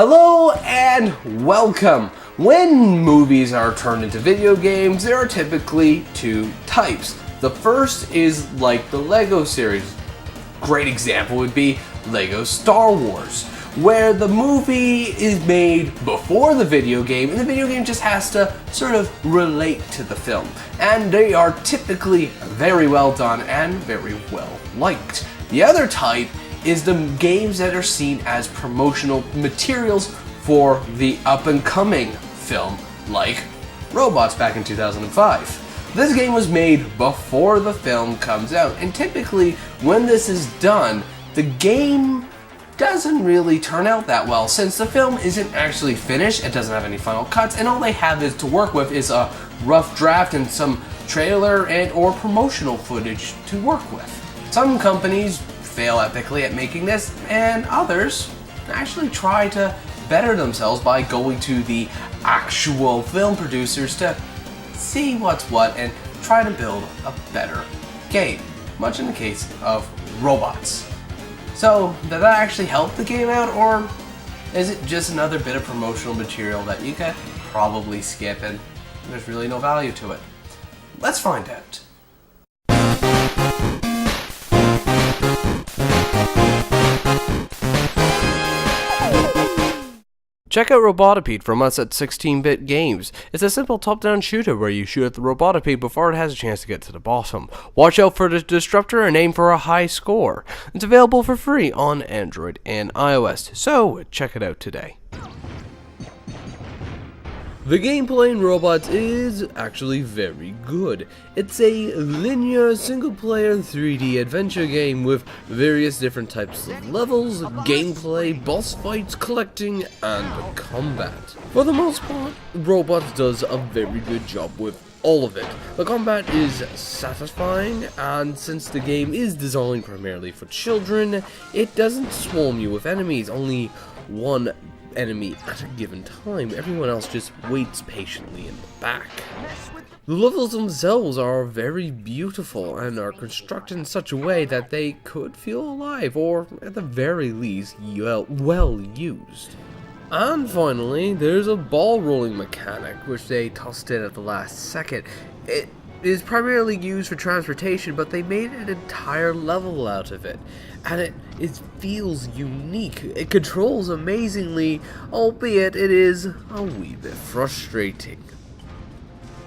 Hello and welcome! When movies are turned into video games, there are typically two types. The first is like the Lego series. Great example would be Lego Star Wars, where the movie is made before the video game and the video game just has to sort of relate to the film. And they are typically very well done and very well liked. The other type is the games that are seen as promotional materials for the up-and-coming film, like Robots back in 2005. This game was made before the film comes out, and typically when this is done, the game doesn't really turn out that well, since the film isn't actually finished, it doesn't have any final cuts, and all they have is to work with is a rough draft and some trailer and or promotional footage to work with. Some companies fail epically at making this, and others actually try to better themselves by going to the actual film producers to see what's what and try to build a better game, much in the case of Robots. So, did that actually help the game out, or is it just another bit of promotional material that you could probably skip and there's really no value to it? Let's find out. Check out Robota Pete from us at 16-Bit Games. It's a simple top-down shooter where you shoot at the Robota Pete before it has a chance to get to the bottom. Watch out for the disruptor and aim for a high score. It's available for free on Android and iOS, so check it out today. The gameplay in Robots is actually very good. It's a linear single-player 3D adventure game with various different types of levels, gameplay, boss fights, collecting, and combat. For the most part, Robots does a very good job with all of it. The combat is satisfying, and since the game is designed primarily for children, it doesn't swarm you with enemies, only one enemy at a given time. Everyone else just waits patiently in the back. The levels themselves are very beautiful and are constructed in such a way that they could feel alive, or at the very least, well used. And finally, there's a ball rolling mechanic, which they tossed in at the last second. It is primarily used for transportation, but they made an entire level out of it, and it feels unique. It controls amazingly, albeit it is a wee bit frustrating.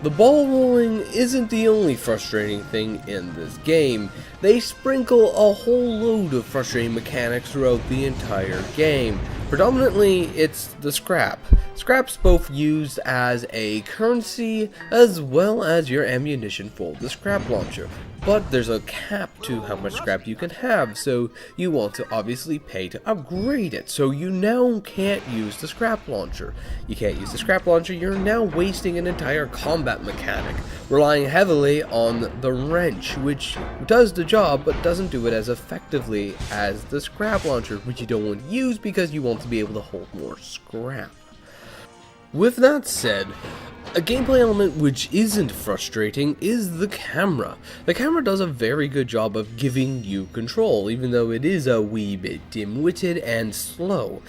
The ball rolling isn't the only frustrating thing in this game. They sprinkle a whole load of frustrating mechanics throughout the entire game. Predominantly, it's the scrap. Scrap's both used as a currency as well as your ammunition for the scrap launcher. But there's a cap to how much scrap you can have, so you want to obviously pay to upgrade it. So you now can't use the scrap launcher. You can't use the scrap launcher, you're now wasting an entire combat mechanic, relying heavily on the wrench, which does the job but doesn't do it as effectively as the scrap launcher, which you don't want to use because you want to be able to hold more scrap. With that said, a gameplay element which isn't frustrating is the camera. The camera does a very good job of giving you control, even though it is a wee bit dim-witted and slow.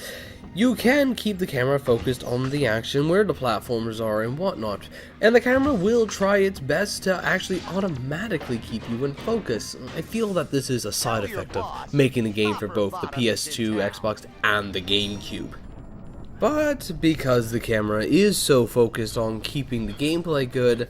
You can keep the camera focused on the action, where the platformers are and whatnot, and the camera will try its best to actually automatically keep you in focus. I feel that this is a side effect of making the game for both the PS2, Xbox, and the GameCube. But because the camera is so focused on keeping the gameplay good,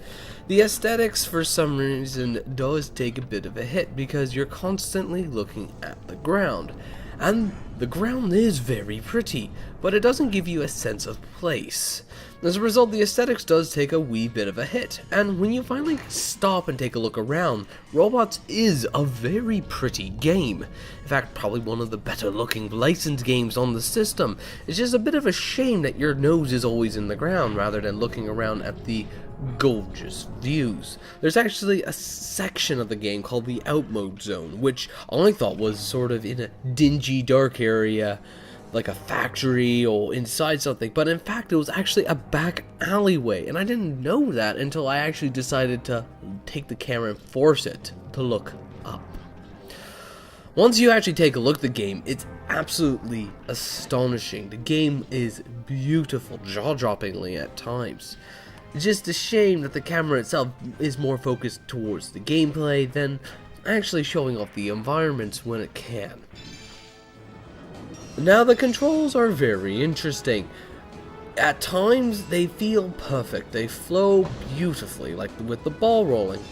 the aesthetics for some reason does take a bit of a hit because you're constantly looking at the ground. And the ground is very pretty, but it doesn't give you a sense of place. As a result, the aesthetics does take a wee bit of a hit, and when you finally stop and take a look around, Robots is a very pretty game. In fact, probably one of the better looking licensed games on the system. It's just a bit of a shame that your nose is always in the ground rather than looking around at the gorgeous views. There's actually a section of the game called the Out Mode Zone, which I thought was sort of in a dingy, dark area, like a factory or inside something, but in fact it was actually a back alleyway, and I didn't know that until I actually decided to take the camera and force it to look up. Once you actually take a look at the game, it's absolutely astonishing. The game is beautiful, jaw-droppingly at times. It's just a shame that the camera itself is more focused towards the gameplay than actually showing off the environments when it can. Now the controls are very interesting. At times they feel perfect, they flow beautifully, like with the ball rolling.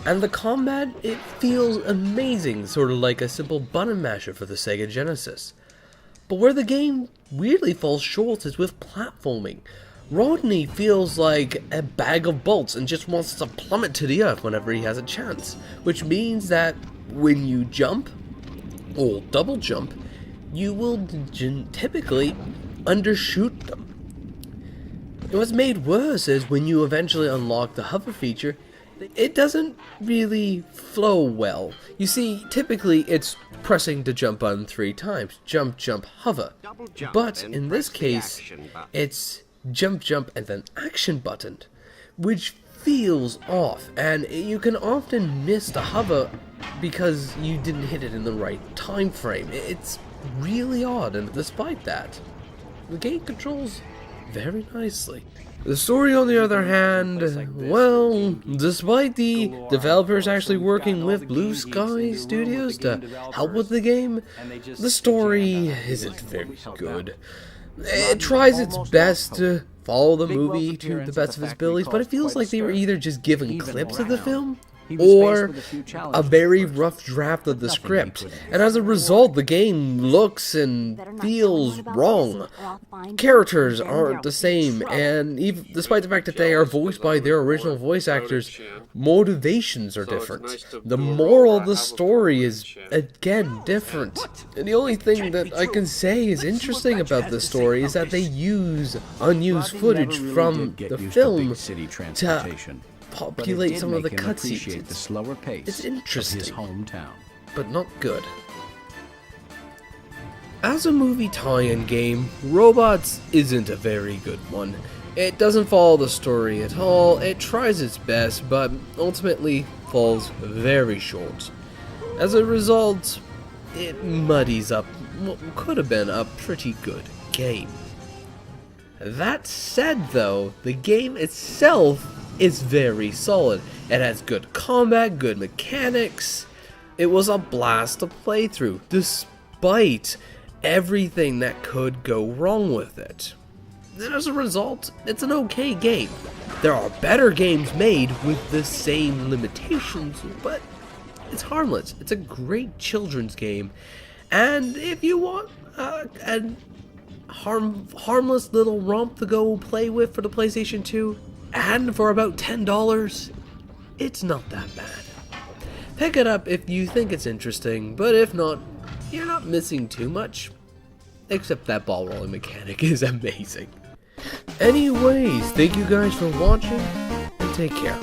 And the combat, it feels amazing, sort of like a simple button masher for the Sega Genesis. But where the game weirdly falls short is with platforming. Rodney feels like a bag of bolts and just wants to plummet to the earth whenever he has a chance, which means that when you jump, or double jump, you will typically undershoot them. And what's made worse is when you eventually unlock the hover feature, it doesn't really flow well. You see, typically it's pressing the jump button 3 times. Jump, jump, hover. But in this case, it's jump, jump, and then action button, which feels off. And you can often miss the hover because you didn't hit it in the right time frame. It's really odd, and despite that, the game controls very nicely. The story, on the other hand, well, despite the developers actually working with Blue Sky Studios to help with the game, the story isn't very good. It tries its best to follow the movie to the best of its abilities, but it feels like they were either just given clips of the film or a very rough draft of the script, and as a result the game looks and feels wrong. Characters aren't the same, and even despite the fact that they are voiced by their original voice actors, motivations are different. The moral of the story is again different, and the only thing that I can say is interesting about this story is that they use unused footage from the film to populate some of the cutscenes. It's interesting, but not good. As a movie tie-in game, Robots isn't a very good one. It doesn't follow the story at all, it tries its best, but ultimately falls very short. As a result, it muddies up what could have been a pretty good game. That said though, the game itself is very solid. It has good combat, good mechanics. It was a blast to play through, despite everything that could go wrong with it. And as a result, it's an okay game. There are better games made with the same limitations, but it's harmless. It's a great children's game. And if you want a harmless little romp to go play with for the PlayStation 2, and for about $10, it's not that bad. Pick it up if you think it's interesting, but if not, you're not missing too much. Except that ball rolling mechanic is amazing. Anyways, thank you guys for watching, and take care.